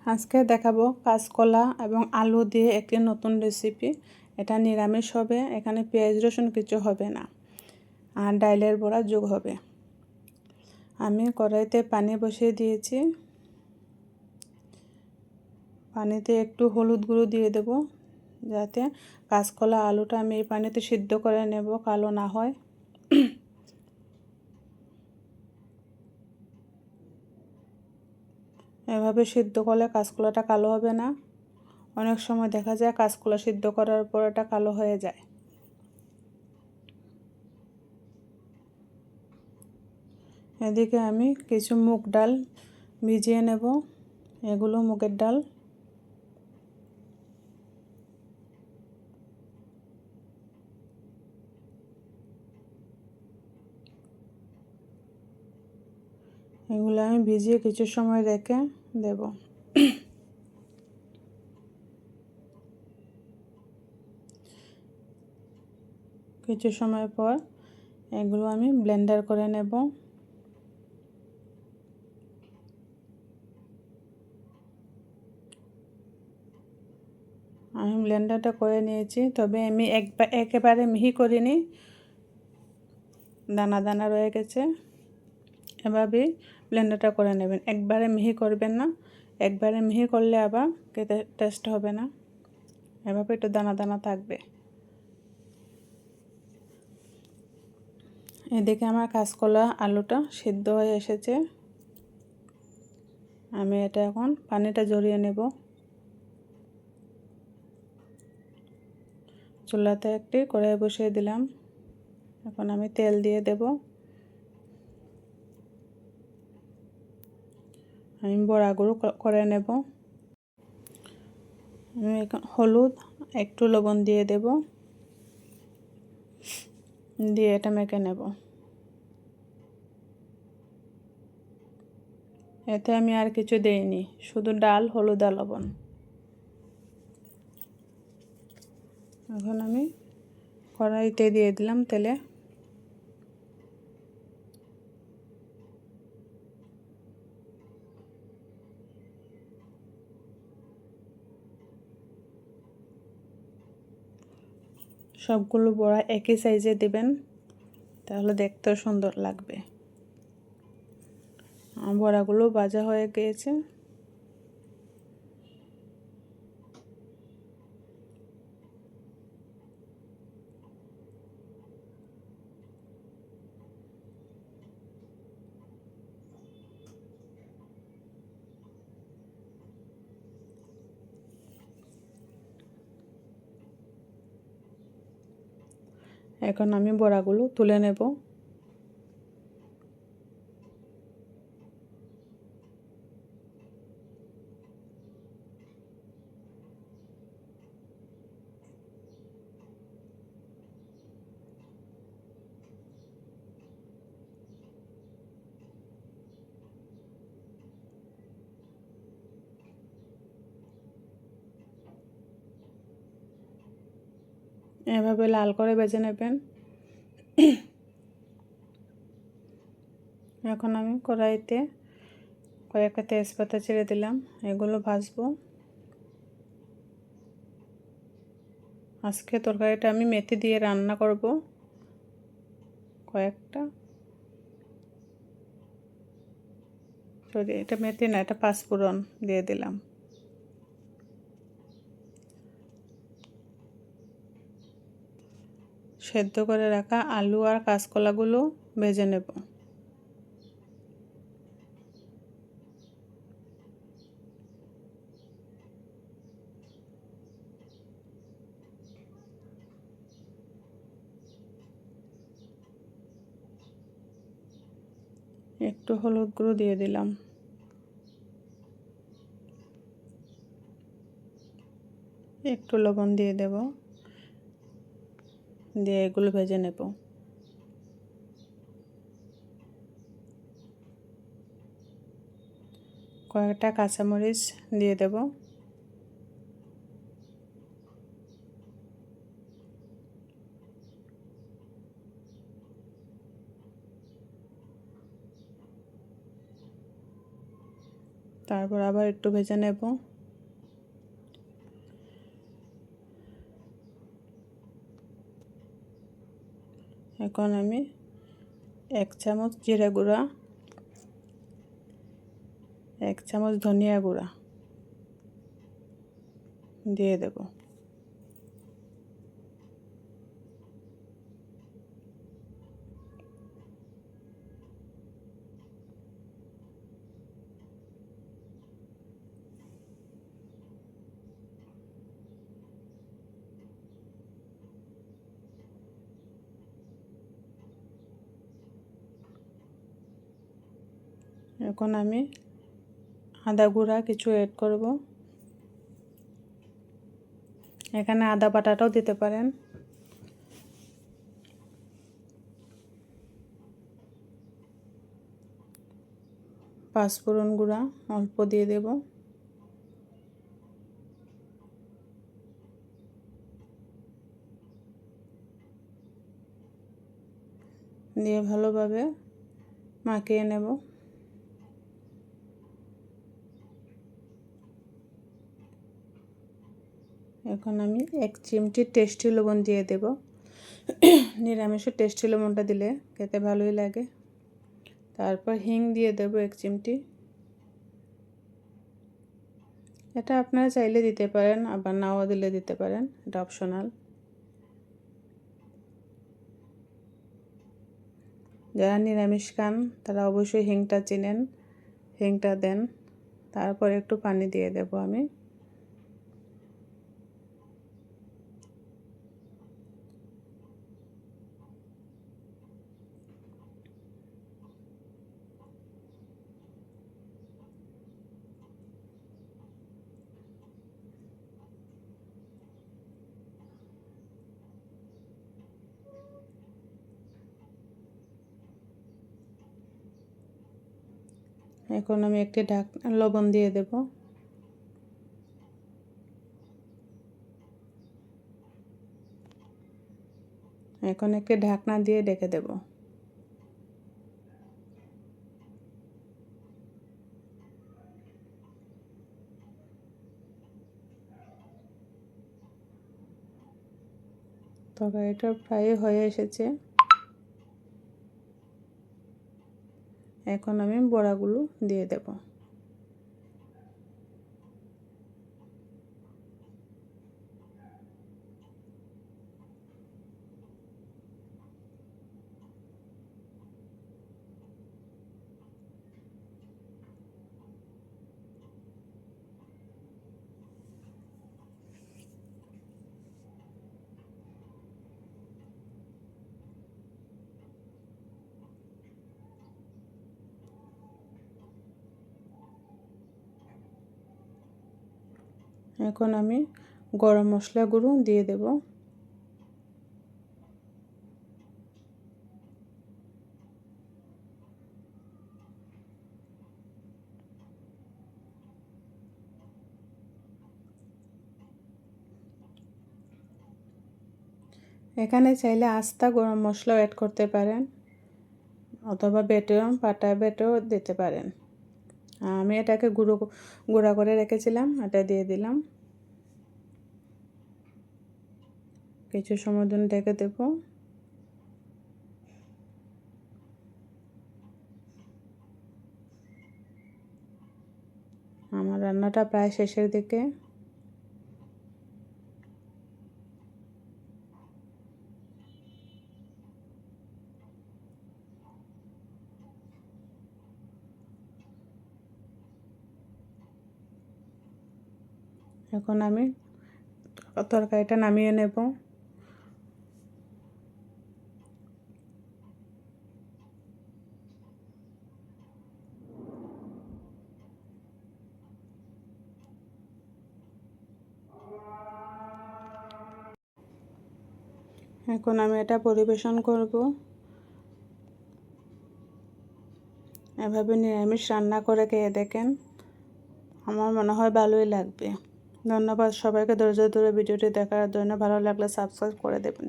আজকে দেখাবো কাঁচকলা এবং আলু দিয়ে একটি নতুন রেসিপি। এটা নিরামিষ হবে, এখানে পেঁয়াজ রসুন কিছু হবে না, আর ডাইলের বড়া যোগ হবে। আমি কড়াইতে পানি বসিয়ে দিয়েছি। পানিতে একটু হলুদ গুঁড়ো দিয়ে দেব, যাতে কাঁচকলা আলুটা আমি এই পানিতে সিদ্ধ করে নেব, কালো না হয়। এভাবে সিদ্ধ করলে কাঁচকলাটা কালো হবে না। অনেক সময় দেখা যায় কাঁচকলা সিদ্ধ করার পর এটা কালো হয়ে যায়। এদিকে আমি কিছু মুগ ডাল ভিজিয়ে নেব। এগুলো মুগের ডাল। এগুলো আমি ভিজিয়ে কিছু সময় রেখে দেব। কিছু সময় পর এগুলো আমি ব্লেন্ডার করে নেব। আমি ব্লেন্ডারটা করে নিয়েছি, তবে আমি একেবারে মিহি করিনি, দানা দানা রয়ে গেছে। এভাবেই ব্লেন্ডারটা করে নেবেন, একবারে মিহি করবেন না। একবারে মিহি করলে আবার খেতে টেস্ট হবে না। এভাবে একটু দানা দানা থাকবে। এদিকে আমার কাঁচকলা আলুটা সিদ্ধ হয়ে এসেছে। আমি এটা এখন পানিটা ঝরিয়ে নেব। চুলাতে একটি কড়াই বসিয়ে দিলাম। এখন আমি তেল দিয়ে দেব। আমি বড়াগুলো করে নেব। আমি এখন হলুদ একটু লবণ দিয়ে দেব, দিয়ে এটা মেখে নেব। এতে আমি আর কিছু দেইনি, শুধু ডাল, হলুদ আর লবণ। এখন আমি কড়াইতে দিয়ে দিলাম তেলে। সবগুলো বড়া একই সাইজে দেবেন, তাহলে দেখতেও সুন্দর লাগবে। বড়াগুলো ভাজা হয়ে গিয়েছে। এখন আমি বড়াগুলো তুলে নেব। এভাবে লাল করে ভেজে নেবেন। এখন আমি কড়াইতে কয়েকটা তেজপাতা ছেড়ে দিলাম, এগুলো ভাজবো। আজকে তরকারিটা আমি মেথি দিয়ে রান্না করব। কয়েকটা, সরি এটা মেথি না, এটা পাঁচফোড়ন দিয়ে দিলাম। সেদ্ধ করে রাখা আলু আর কাঁচকলাগুলো ভেজে নেব। একটু হলুদ গুঁড়ো দিয়ে দিলাম, একটু লবণ দিয়ে দেব, দিয়ে এগুলো ভেজে নেব। কয়েকটা কাঁচামরিচ দিয়ে দেব। তারপর আবার একটু ভেজে নেব। এখন আমি 1 চামচ জিরা গুঁড়া, 1 চামচ ধনিয়া গুঁড়া দিয়ে দেব। এখন আমি আদা গুঁড়া কিছু অ্যাড করব। এখানে আদা বাটাটাও দিতে পারেন। পাঁচফোড়ন গুঁড়া অল্প দিয়ে দেব। দিয়ে ভালোভাবে মাখিয়ে নেব। এখন আমি 1 চিমটি টেস্টি লবণ দিয়ে দেব। নিরামিষে টেস্টি লবণটা দিলে খেতে ভালোই লাগে। তারপর হিং দিয়ে দেব 1 চিমটি। এটা আপনারা চাইলে দিতে পারেন, আবার নাও দিলে দিতে পারেন, এটা অপশনাল। যারা নিরামিষ খান তারা অবশ্যই হিংটা চিনেন, হিংটা দেন। তারপর একটু পানি দিয়ে দেব আমি। এখন আমি একটি লবণ দিয়ে দেব। এখন একটি ঢাকনা দিয়ে ঢেকে দেব। তরকারিটা প্রায় হয়ে এসেছে। এখন আমি বড়াগুলো দিয়ে দেব। এখন আমি গরম মশলা গুঁড়ো দিয়ে দেব। এখানে চাইলে আস্তা গরম মশলাও অ্যাড করতে পারেন, অথবা পাটা বেটেও দিতে পারেন। আমি এটাকে গুঁড়া করে রেখেছিলাম, এটা দিয়ে দিলাম। কিছু সময় জন্য ঢেকে দেব। আমার রান্নাটা প্রায় শেষের দিকে। এখন আমি তরকারিটা নামিয়ে নেব। এখন আমি এটা পরিবেশন করব। এভাবে নিরামিষ রান্না করে খেয়ে দেখেন, আমার মনে হয় ভালোই লাগবে। ধন্যবাদ সবাইকে ধৈর্য ধরে ভিডিওটি দেখার জন্য। ভালো লাগলে সাবস্ক্রাইব করে দেবেন।